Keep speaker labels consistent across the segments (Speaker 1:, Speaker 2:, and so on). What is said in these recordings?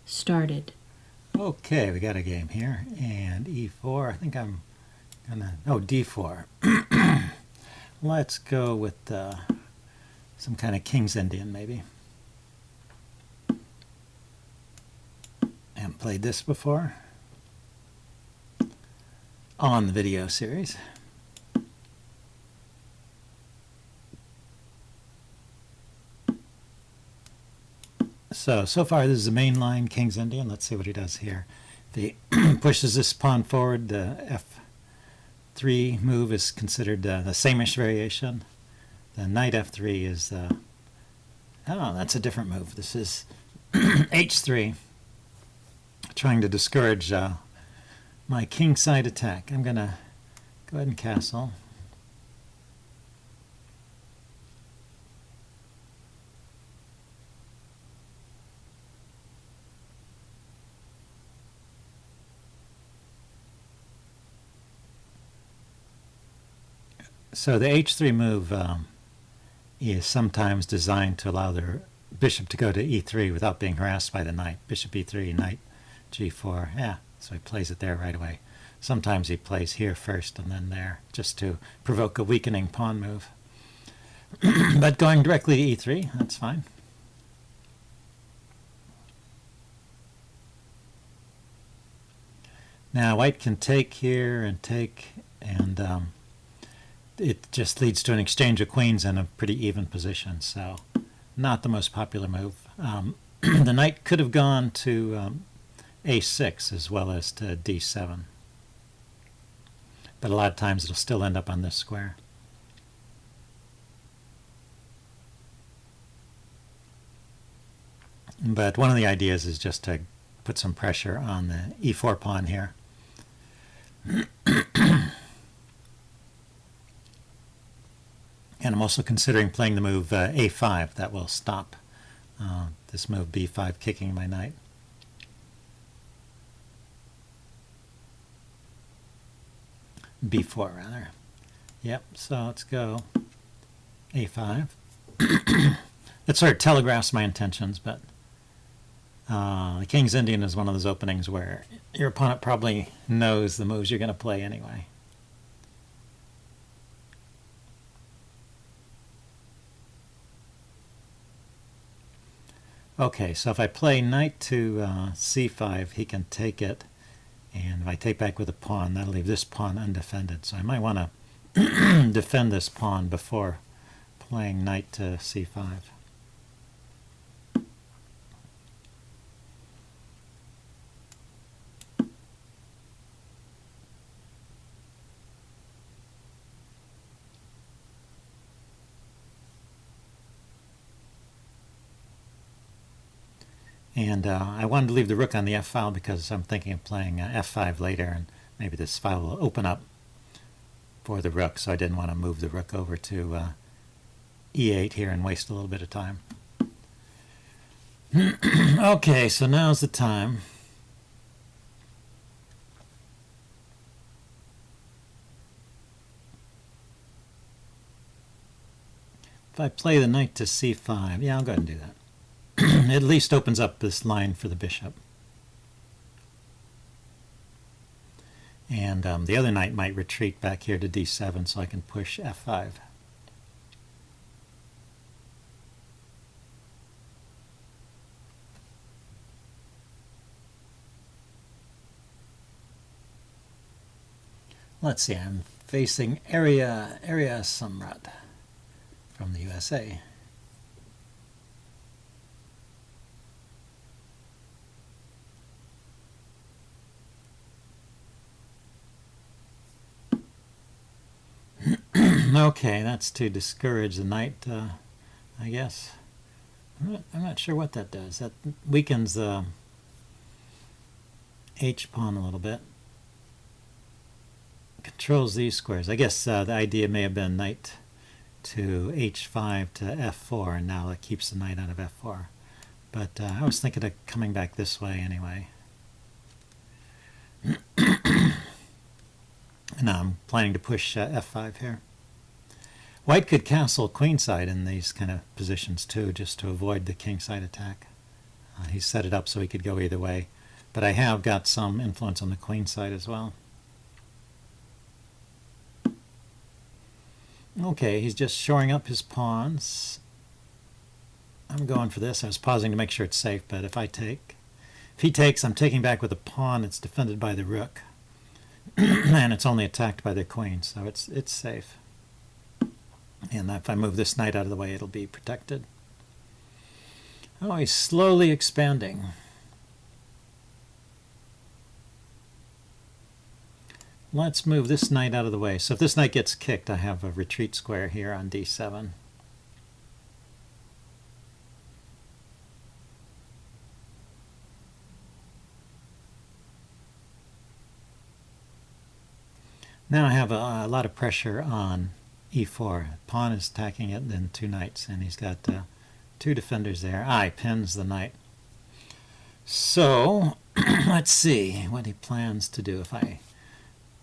Speaker 1: started.
Speaker 2: Okay, we got a game here, and e4. I think I'm gonna, d4. Let's go with some kind of King's Indian, maybe. Haven't played this before on the video series. So far this is the main line, King's Indian. Let's see what he does here. If he pushes this pawn forward, the f3 move is considered the same-ish variation. The knight f3 is, oh, that's a different move. This is h3, trying to discourage my kingside attack. I'm going to go ahead and castle. So the h3 move is sometimes designed to allow the bishop to go to e3 without being harassed by the knight. Bishop e3, knight g4. Yeah, so he plays it there right away. Sometimes he plays here first and then there, just to provoke a weakening pawn move. But going directly to e3, that's fine. Now white can take here and take, and it just leads to an exchange of queens in a pretty even position, so not the most popular move. The knight could have gone to a6 as well as to d7, but a lot of times it'll still end up on this square. But one of the ideas is just to put some pressure on the e4 pawn here. And I'm also considering playing the move a5. That will stop this move b5 kicking my knight. b4 rather. Yep, so let's go a5. It sort of telegraphs my intentions, but the King's Indian is one of those openings where your opponent probably knows the moves you're going to play anyway. Okay, so if I play knight to c5, he can take it, and if I take back with a pawn, that'll leave this pawn undefended. So I might want to defend this pawn before playing knight to c5. And I wanted to leave the rook on the f file because I'm thinking of playing f5 later, and maybe this file will open up for the rook, so I didn't want to move the rook over to e8 here and waste a little bit of time. Okay, so now's the time. If I play the knight to c5, yeah, I'll go ahead and do that. It at least opens up this line for the bishop. And the other knight might retreat back here to d7 so I can push f5. Let's see, I'm facing Arya Samrat from the USA. Okay, that's to discourage the knight, I guess. I'm not sure what that does. That weakens the h-pawn a little bit. Controls these squares. I guess the idea may have been knight to h5 to f4, and now it keeps the knight out of f4. But I was thinking of coming back this way anyway. And I'm planning to push f5 here. White could castle queenside in these kind of positions too, just to avoid the kingside attack. He set it up so he could go either way. But I have got some influence on the queen side as well. Okay, he's just shoring up his pawns. I'm going for this. I was pausing to make sure it's safe, but if he takes, I'm taking back with a pawn that's defended by the rook. And it's only attacked by the queen, so it's safe. And if I move this knight out of the way, it'll be protected. Oh, he's slowly expanding. Let's move this knight out of the way. So if this knight gets kicked, I have a retreat square here on d7. Now I have a lot of pressure on e4. Pawn is attacking it, then two knights, and he's got two defenders there. He pins the knight. So let's see what he plans to do if I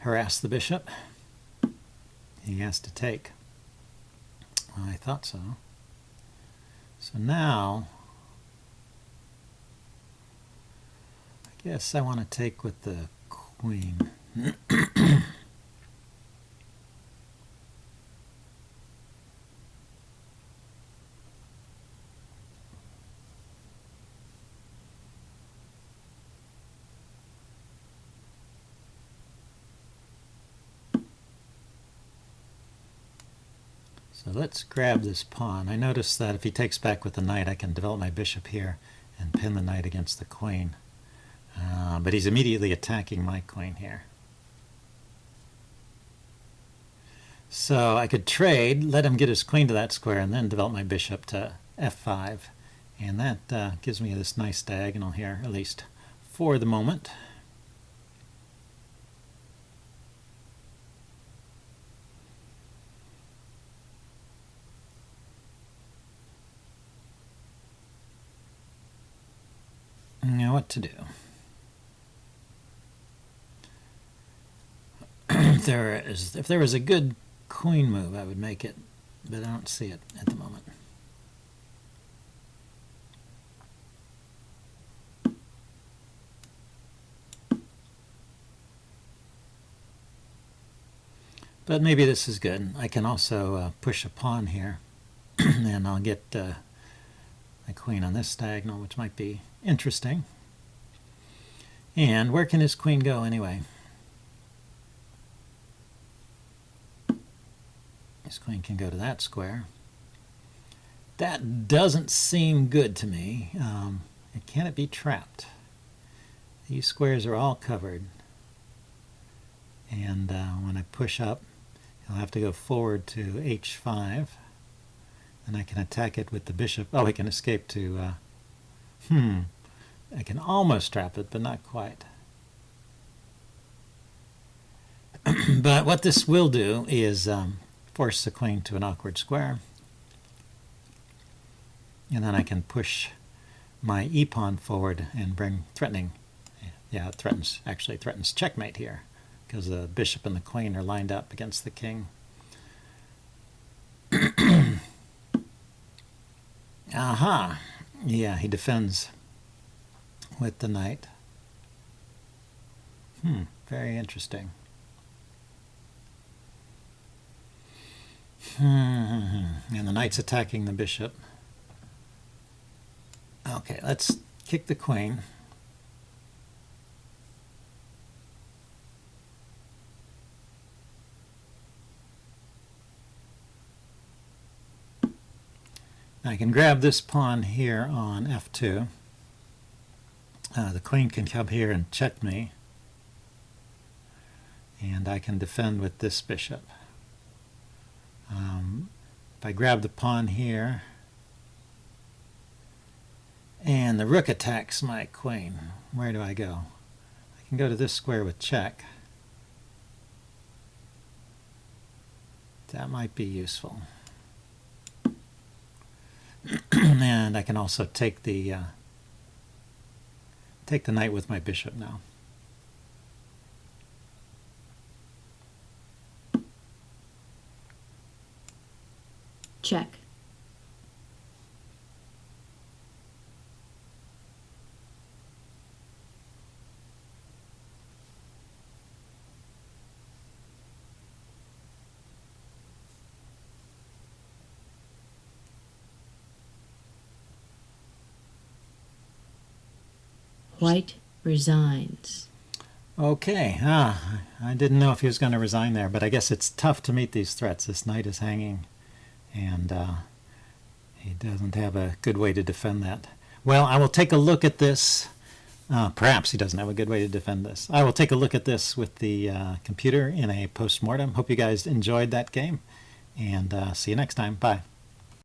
Speaker 2: harass the bishop. He has to take. Well, I thought so. So now, I guess I want to take with the queen. So let's grab this pawn. I notice that if he takes back with the knight, I can develop my bishop here and pin the knight against the queen. But he's immediately attacking my queen here. So I could trade, let him get his queen to that square, and then develop my bishop to f5. And that gives me this nice diagonal here, at least for the moment. Now what to do? If there was a good queen move, I would make it, but I don't see it at the moment. But maybe this is good. I can also push a pawn here, and I'll get my queen on this diagonal, which might be interesting. And where can his queen go anyway? His queen can go to that square. That doesn't seem good to me. Can it be trapped? These squares are all covered. And when I push up, he'll have to go forward to h5. And I can attack it with the bishop. Oh, he can escape to... I can almost trap it, but not quite. But what this will do is force the queen to an awkward square. And then I can push my e-pawn forward and bring threatening. Yeah, it actually threatens checkmate here, because the bishop and the queen are lined up against the king. Aha! Yeah, he defends with the knight. Very interesting. And the knight's attacking the bishop. Okay, let's kick the queen. I can grab this pawn here on f2. The queen can come here and check me. And I can defend with this bishop. If I grab the pawn here, and the rook attacks my queen, where do I go? I can go to this square with check. That might be useful. And I can also take the knight with my bishop now.
Speaker 1: Check. White resigns.
Speaker 2: Okay, I didn't know if he was going to resign there, but I guess it's tough to meet these threats. This knight is hanging, and he doesn't have a good way to defend that. Well, I will take a look at this. Perhaps he doesn't have a good way to defend this. I will take a look at this with the computer in a post-mortem. Hope you guys enjoyed that game, and see you next time. Bye.